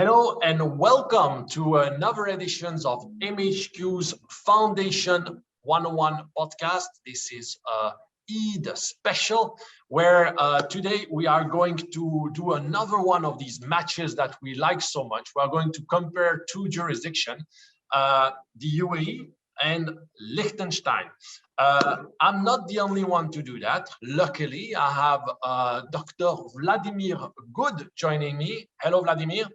Hello and welcome to another edition of MHQ's Foundation 101 podcast. This is Eid special, where today we are going to do another one of these matches that we like so much. We are going to compare two jurisdictions, the UAE and Liechtenstein. I'm not the only one to do that. Luckily, I have Dr. Vladimir Good joining me. Hello, Vladimir.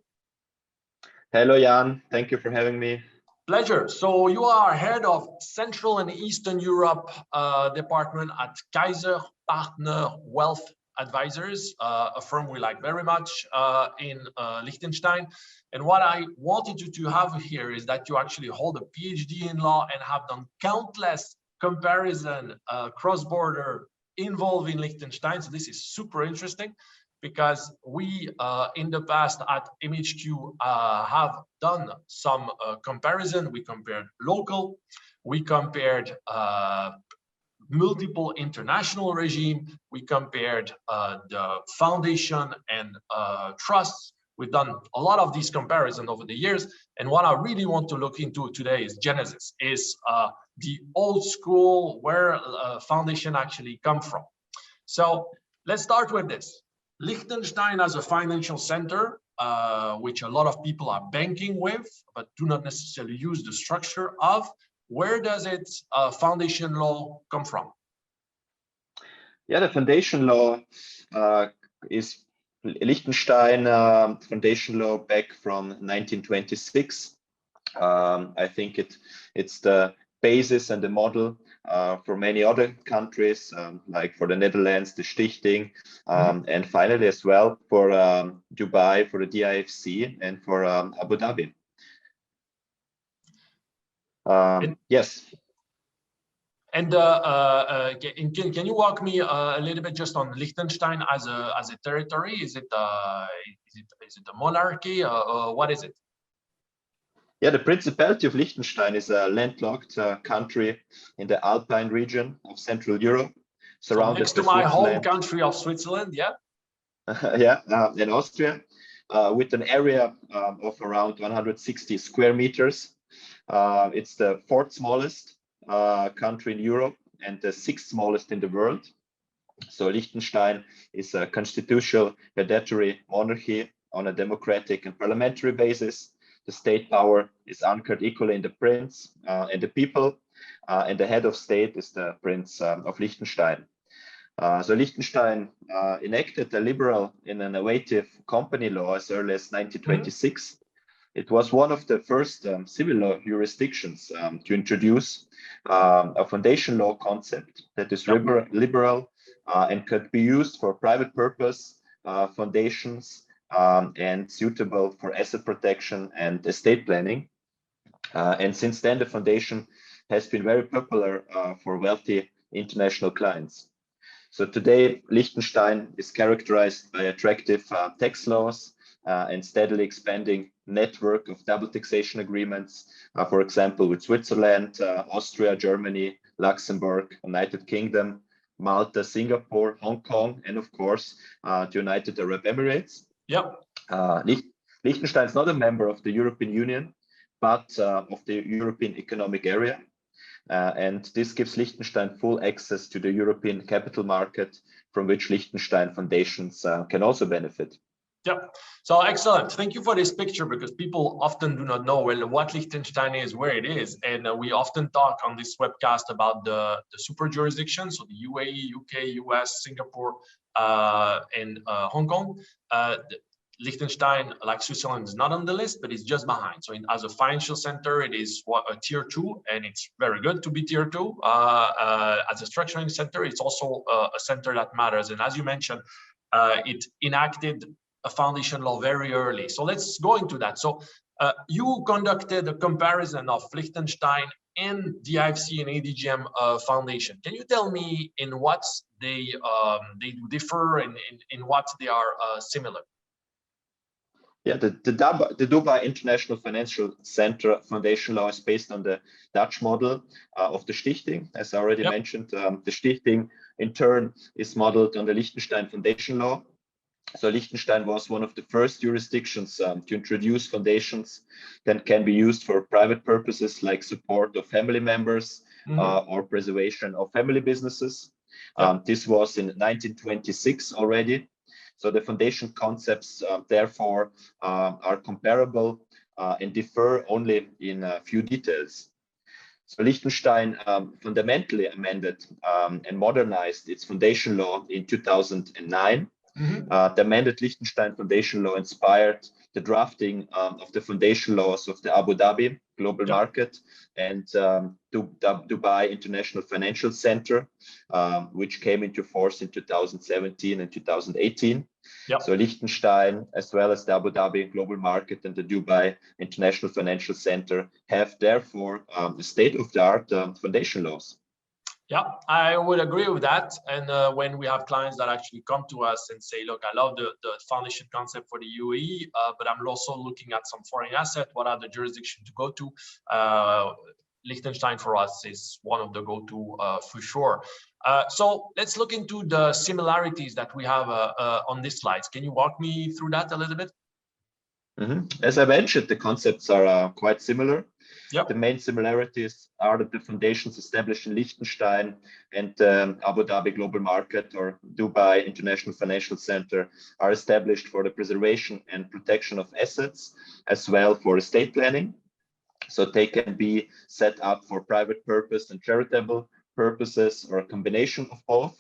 Hello, Jan. Thank you for having me. Pleasure. So you are head of Central and Eastern Europe department at Kaiser Partner Wealth Advisors, a firm we like very much in Liechtenstein. And what I wanted you to have here is that you actually hold a PhD in law and have done countless comparison cross-border involving Liechtenstein. So this is super interesting, because we in the past at MHQ have done some comparison. We compared local, we compared multiple international regime, we compared the foundation and trusts. We've done a lot of these comparisons over the years. And what I really want to look into today is Genesis, is the old school, where foundation actually come from. So let's start with this. Liechtenstein as a financial center, which a lot of people are banking with, but do not necessarily use the structure of. Where does its foundation law come from? Yeah, the foundation law is Liechtenstein foundation law back from 1926. I think it's the basis and the model for many other countries, like for the Netherlands, the Stichting, and finally as well for Dubai, for the DIFC, and for Abu Dhabi. Yes. And can you walk me a little bit just on Liechtenstein as a territory? Is it a monarchy? What is it? Yeah, the Principality of Liechtenstein is a landlocked country in the Alpine region of Central Europe, surrounded next to my home country of Switzerland, yeah? Yeah, in Austria, with an area of around 160 square meters. It's the fourth smallest country in Europe and the sixth smallest in the world. So Liechtenstein is a constitutional hereditary monarchy on a democratic and parliamentary basis. The state power is anchored equally in the prince and the people, and the head of state is the Prince of Liechtenstein. So Liechtenstein enacted a liberal and innovative company law as early as 1926. It was one of the first civil law jurisdictions to introduce a foundation law concept that is liberal and could be used for private purpose foundations, and suitable for asset protection and estate planning. And since then, the foundation has been very popular for wealthy international clients. So today, Liechtenstein is characterized by attractive tax laws and steadily expanding network of double taxation agreements, for example, with Switzerland, Austria, Germany, Luxembourg, United Kingdom, Malta, Singapore, Hong Kong, and of course, the United Arab Emirates. Yep. Liechtenstein is not a member of the European Union, but of the European Economic Area. And this gives Liechtenstein full access to the European capital market, from which Liechtenstein foundations can also benefit. Yep. So excellent. Thank you for this picture, because people often do not know well what Liechtenstein is, where it is. And we often talk on this webcast about the super jurisdictions, so the UAE, UK, US, Singapore, and Hong Kong. Liechtenstein, like Switzerland, is not on the list, but it's just behind. So as a financial center, it is a tier 2, and it's very good to be tier 2. As a structuring center, it's also a center that matters. And as you mentioned, it enacted a foundation law very early. So let's go into that. So you conducted a comparison of Liechtenstein and DIFC and ADGM foundation. Can you tell me in what they do differ and in what they are similar? Yeah, the Dubai International Financial Center foundation law is based on the Dutch model of the Stichting, as I already mentioned. The Stichting, in turn, is modeled on the Liechtenstein foundation law. So Liechtenstein was one of the first jurisdictions to introduce foundations that can be used for private purposes like support of family members or preservation of family businesses. This was in 1926 already. So the foundation concepts, therefore, are comparable and differ only in a few details. So Liechtenstein fundamentally amended and modernized its foundation law in 2009. The amended Liechtenstein Foundation Law inspired the drafting of the foundation laws of the Abu Dhabi Global Market and Dubai International Financial Center, which came into force in 2017 and 2018. So Liechtenstein, as well as the Abu Dhabi Global Market and the Dubai International Financial Center, have therefore state-of-the-art foundation laws. Yeah, I would agree with that. And when we have clients that actually come to us and say, look, I love the foundation concept for the UAE, but I'm also looking at some foreign asset. What are the jurisdictions to go to? Liechtenstein for us is one of the go-to for sure. So let's look into the similarities that we have on these slides. Can you walk me through that a little bit? As I mentioned, the concepts are quite similar. Yep. The main similarities are that the foundations established in Liechtenstein and Abu Dhabi Global Market or Dubai International Financial Center are established for the preservation and protection of assets, as well for estate planning. So they can be set up for private purpose and charitable purposes, or a combination of both.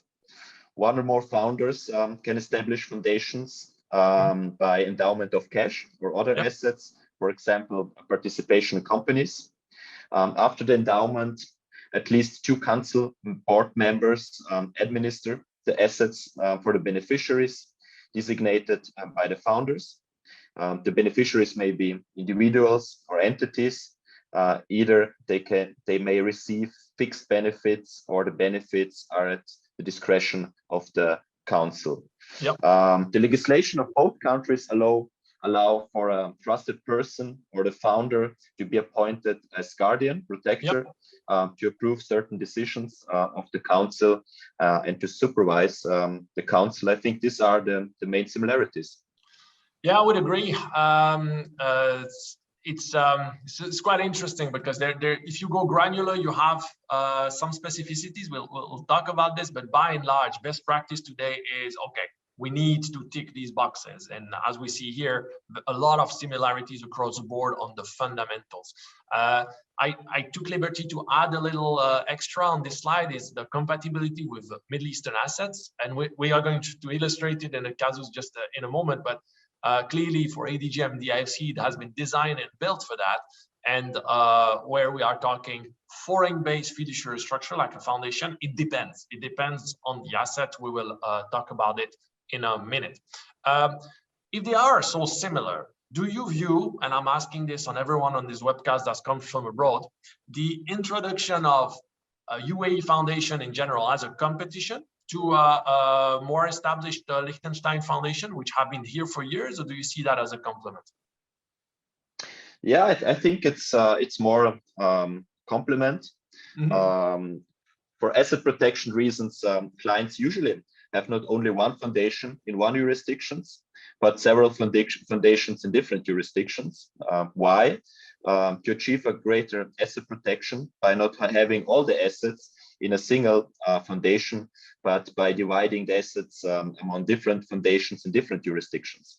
One or more founders can establish foundations by endowment of cash or other assets, for example, participation in companies. After the endowment, at least 2 council board members administer the assets for the beneficiaries designated by the founders. The beneficiaries may be individuals or entities. Either they may receive fixed benefits, or the benefits are at the discretion of the council. The legislation of both countries allow for a trusted person or the founder to be appointed as guardian protector to approve certain decisions of the council and to supervise the council. I think these are the main similarities. Yeah, I would agree. It's quite interesting because if you go granular, you have some specificities. We'll talk about this, but by and large, best practice today is, okay, we need to tick these boxes. And as we see here, a lot of similarities across the board on the fundamentals. I took liberty to add a little extra on this slide is the compatibility with Middle Eastern assets. And we are going to illustrate it in a casus just in a moment, but clearly for ADGM, DIFC, it has been designed and built for that. And where we are talking foreign-based fiduciary structure like a foundation, it depends. It depends on the asset. We will talk about it in a minute. If they are so similar, do you view, and I'm asking this on everyone on this webcast that comes from abroad, the introduction of a UAE foundation in general as a competition to a more established Liechtenstein foundation, which have been here for years, or do you see that as a complement? Yeah, I think it's more complement. For asset protection reasons, clients usually have not only one foundation in one jurisdictions, but several foundations in different jurisdictions. Why? To achieve a greater asset protection by not having all the assets in a single foundation, but by dividing the assets among different foundations in different jurisdictions.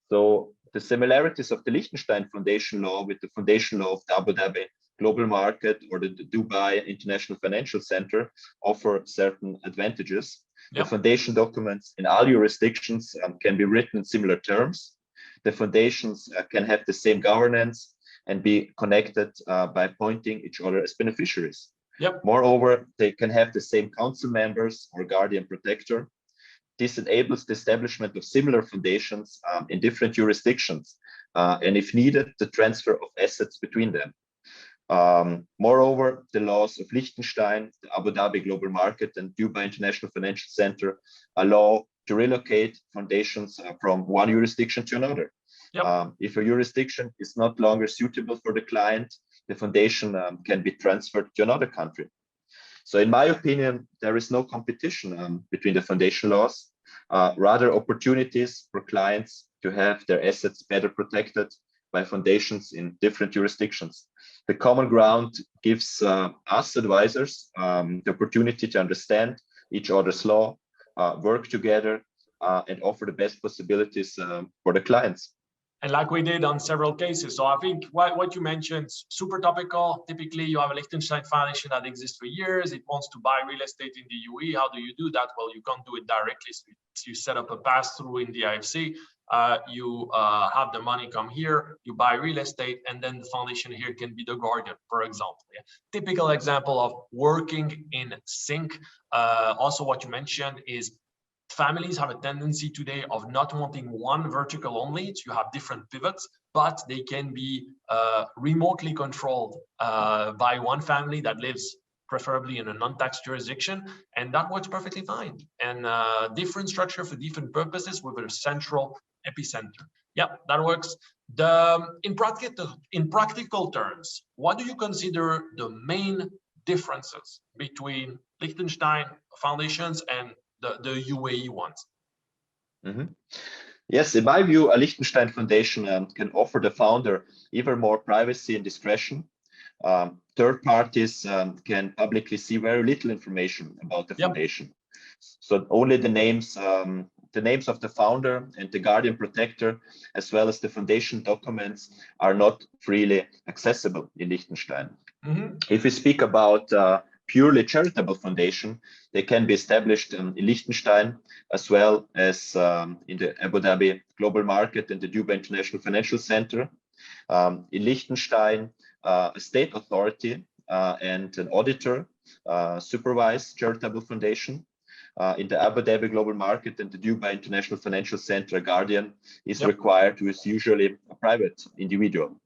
So the similarities of the Liechtenstein foundation law with the foundation law of the Abu Dhabi Global Market or the Dubai International Financial Center offer certain advantages. The foundation documents in all jurisdictions can be written in similar terms. The foundations can have the same governance and be connected by appointing each other as beneficiaries. Moreover, they can have the same council members or guardian protector. This enables the establishment of similar foundations in different jurisdictions, and if needed, the transfer of assets between them. Moreover, the laws of Liechtenstein, the Abu Dhabi Global Market, and Dubai International Financial Center allow to relocate foundations from one jurisdiction to another. If a jurisdiction is not longer suitable for the client, the foundation can be transferred to another country. So in my opinion, there is no competition between the foundation laws. rather opportunities for clients to have their assets better protected by foundations in different jurisdictions. The common ground gives us advisors the opportunity to understand each other's law, work together, and offer the best possibilities for the clients. And like we did on several cases. So I think what you mentioned, super topical. Typically, you have a Liechtenstein foundation that exists for years. It wants to buy real estate in the UAE. How do you do that? Well, you can't do it directly. So you set up a pass-through in the DIFC. You have the money come here, you buy real estate, and then the foundation here can be the guardian, for example. Yeah. Typical example of working in sync. Also, what you mentioned is families have a tendency today of not wanting one vertical only. So you have different pivots, but they can be remotely controlled by one family that lives preferably in a non-tax jurisdiction, and that works perfectly fine. And different structure for different purposes with a central epicenter. Yeah, that works. In practical terms, what do you consider the main differences between Liechtenstein foundations and the UAE ones? Yes, in my view, a Liechtenstein foundation can offer the founder even more privacy and discretion. Third parties can publicly see very little information about the foundation. So only the names of the founder and the guardian protector, as well as the foundation documents, are not freely accessible in Liechtenstein. If we speak about purely charitable foundation, they can be established in Liechtenstein, as well as in the Abu Dhabi global market and the Dubai International Financial Center. In Liechtenstein, a state authority and an auditor supervise charitable foundation. In the Abu Dhabi global market and the Dubai International Financial Center, a guardian is required, who is usually a private individual.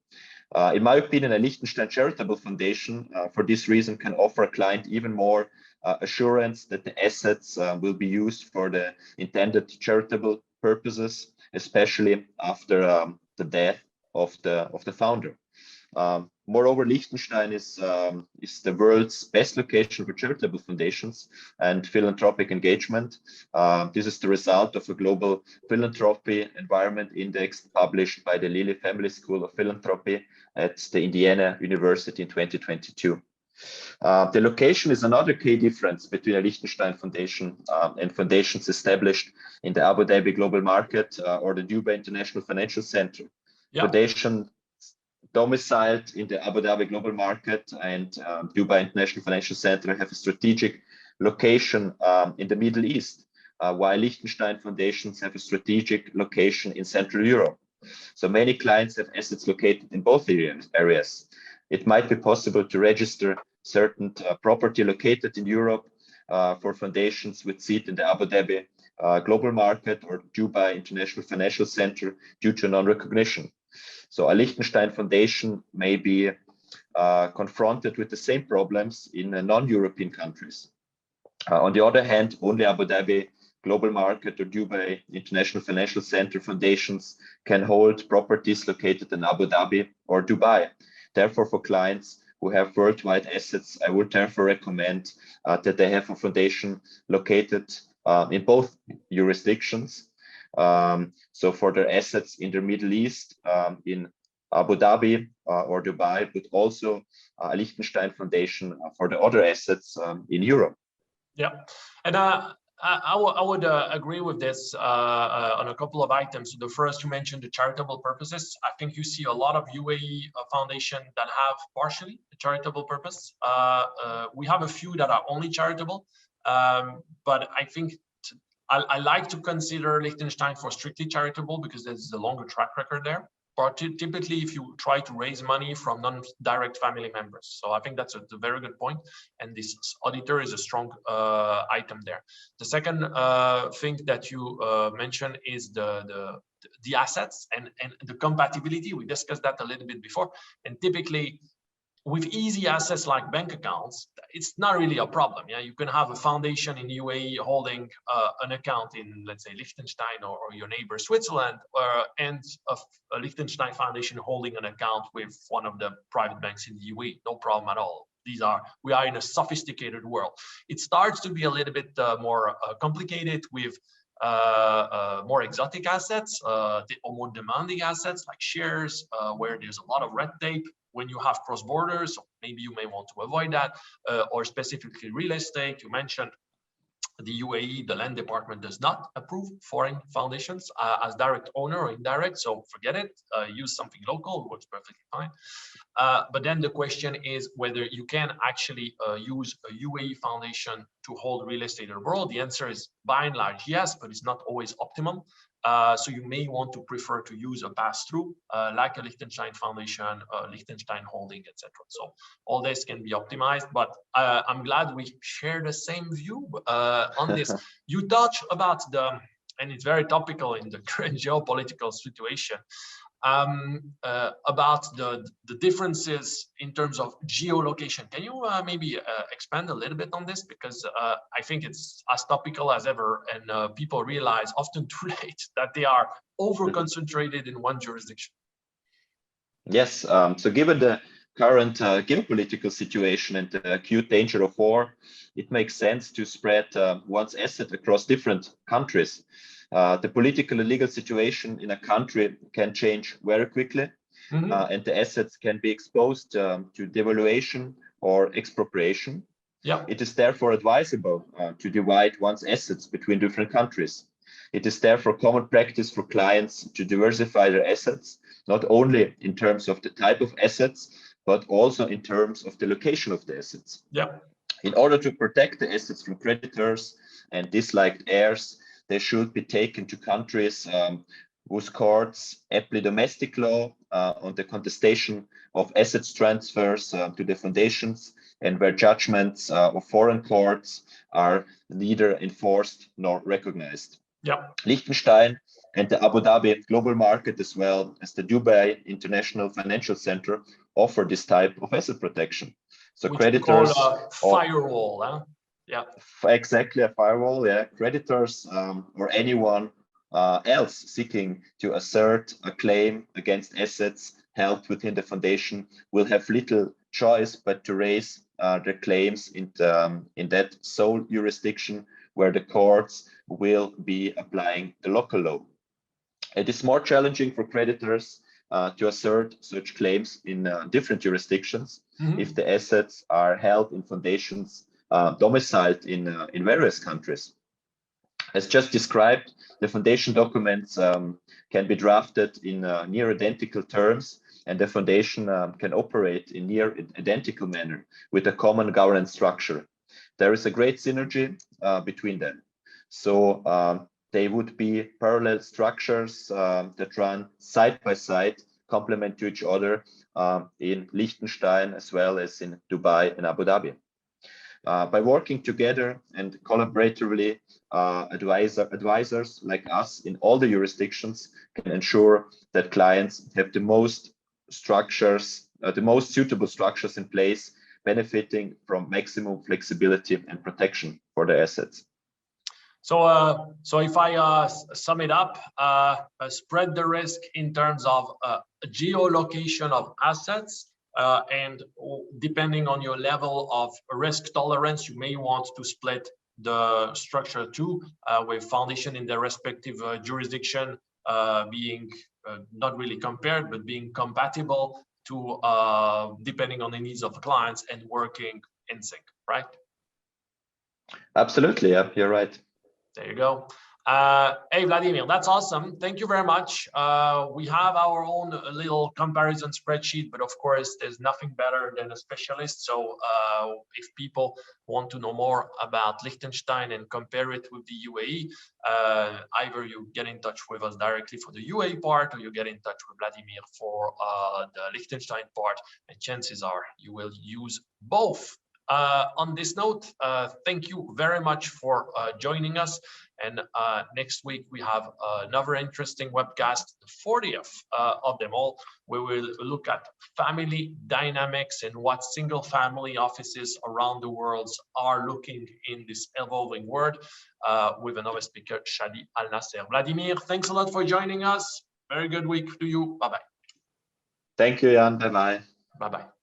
In my opinion, a Liechtenstein charitable foundation, for this reason, can offer a client even more assurance that the assets will be used for the intended charitable purposes, especially after the death of the founder. Moreover, Liechtenstein is the world's best location for charitable foundations and philanthropic engagement. This is the result of a global philanthropy environment index published by the Lilly Family School of Philanthropy at the Indiana University in 2022. The location is another key difference between a Liechtenstein foundation and foundations established in the Abu Dhabi global market or the Dubai International Financial Center. Foundation domiciled in the Abu Dhabi global market and Dubai International Financial Center have a strategic location in the Middle East, while Liechtenstein foundations have a strategic location in Central Europe. So many clients have assets located in both areas. It might be possible to register certain property located in Europe for foundations with seat in the Abu Dhabi global market or Dubai International Financial Center due to non-recognition. So a Liechtenstein foundation may be confronted with the same problems in non-European countries. On the other hand, only Abu Dhabi global market or Dubai International Financial Center foundations can hold properties located in Abu Dhabi or Dubai. Therefore, for clients who have worldwide assets, I would therefore recommend that they have a foundation located in both jurisdictions. So for their assets in the Middle East, in Abu Dhabi or Dubai, but also a Liechtenstein foundation for the other assets in Europe. Yeah, and I would agree with this on a couple of items. So the first, you mentioned the charitable purposes. I think you see a lot of UAE foundation that have partially a charitable purpose. We have a few that are only charitable, but I think I like to consider Liechtenstein for strictly charitable because there's a longer track record there. But typically, if you try to raise money from non-direct family members. So I think that's a very good point. And this auditor is a strong item there. The second thing that you mentioned is the assets and the compatibility. We discussed that a little bit before. And typically, with easy access like bank accounts, it's not really a problem. Yeah, you can have a foundation in UAE holding an account in, let's say, Liechtenstein or your neighbor Switzerland, and a Liechtenstein foundation holding an account with one of the private banks in the UAE. No problem at all. We are in a sophisticated world. It starts to be a little bit more complicated with more exotic assets, or more demanding assets like shares, where there's a lot of red tape when you have cross borders. So maybe you may want to avoid that, or specifically real estate. You mentioned the UAE, the land department does not approve foreign foundations as direct owner or indirect, so forget it. Use something local, it works perfectly fine. But then the question is whether you can actually use a UAE foundation to hold real estate abroad. The answer is by and large yes, but it's not always optimum. So you may want to prefer to use a pass-through like a Liechtenstein foundation, Liechtenstein holding, etc. So all this can be optimized, but I'm glad we share the same view on this. You touch about and it's very topical in the current geopolitical situation, about the differences in terms of geolocation. Can you maybe expand a little bit on this? Because I think it's as topical as ever, and people realize often too late that they are over-concentrated in one jurisdiction. Yes, so given the current geopolitical situation and the acute danger of war, it makes sense to spread one's asset across different countries. The political and legal situation in a country can change very quickly, and the assets can be exposed to devaluation or expropriation. Yeah. It is therefore advisable to divide one's assets between different countries. It is therefore common practice for clients to diversify their assets, not only in terms of the type of assets, but also in terms of the location of the assets. Yeah. In order to protect the assets from creditors and disliked heirs, they should be taken to countries whose courts apply domestic law on the contestation of assets transfers to the foundations, and where judgments of foreign courts are neither enforced nor recognized. Yeah. Liechtenstein and the Abu Dhabi global market, as well as the Dubai International Financial Center, offer this type of asset protection. So which creditors, call a firewall, huh? Yeah, exactly, a firewall. Yeah, creditors or anyone else seeking to assert a claim against assets held within the foundation will have little choice but to raise their claims in that sole jurisdiction where the courts will be applying the local law. It is more challenging for creditors to assert such claims in different jurisdictions if the assets are held in foundations domiciled in various countries. As just described, the foundation documents can be drafted in near identical terms, and the foundation can operate in near identical manner with a common governance structure. There is a great synergy between them. So they would be parallel structures that run side by side, complement to each other in Liechtenstein as well as in Dubai and Abu Dhabi. By working together and collaboratively, advisors like us in all the jurisdictions can ensure that clients have the most structures, the most suitable structures in place, benefiting from maximum flexibility and protection for the assets. So, so if I sum it up, spread the risk in terms of geolocation of assets, and depending on your level of risk tolerance, you may want to split the structure too, with foundation in their respective jurisdiction being not really compared, but being compatible to depending on the needs of the clients and working in sync, right? Absolutely, yeah, you're right. There you go. Hey, Vladimir, that's awesome. Thank you very much. We have our own little comparison spreadsheet, but of course, there's nothing better than a specialist. So if people want to know more about Liechtenstein and compare it with the UAE, either you get in touch with us directly for the UAE part, or you get in touch with Vladimir for the Liechtenstein part, and chances are you will use both. On this note, thank you very much for joining us. And next week we have another interesting webcast, the 40th of them all, where we'll look at family dynamics and what single family offices around the world are looking in this evolving world, with another speaker, Shadi Al Nasser. Vladimir, thanks a lot for joining us. Very good week to you. Bye-bye. Thank you, Jan. Bye-bye. Bye-bye.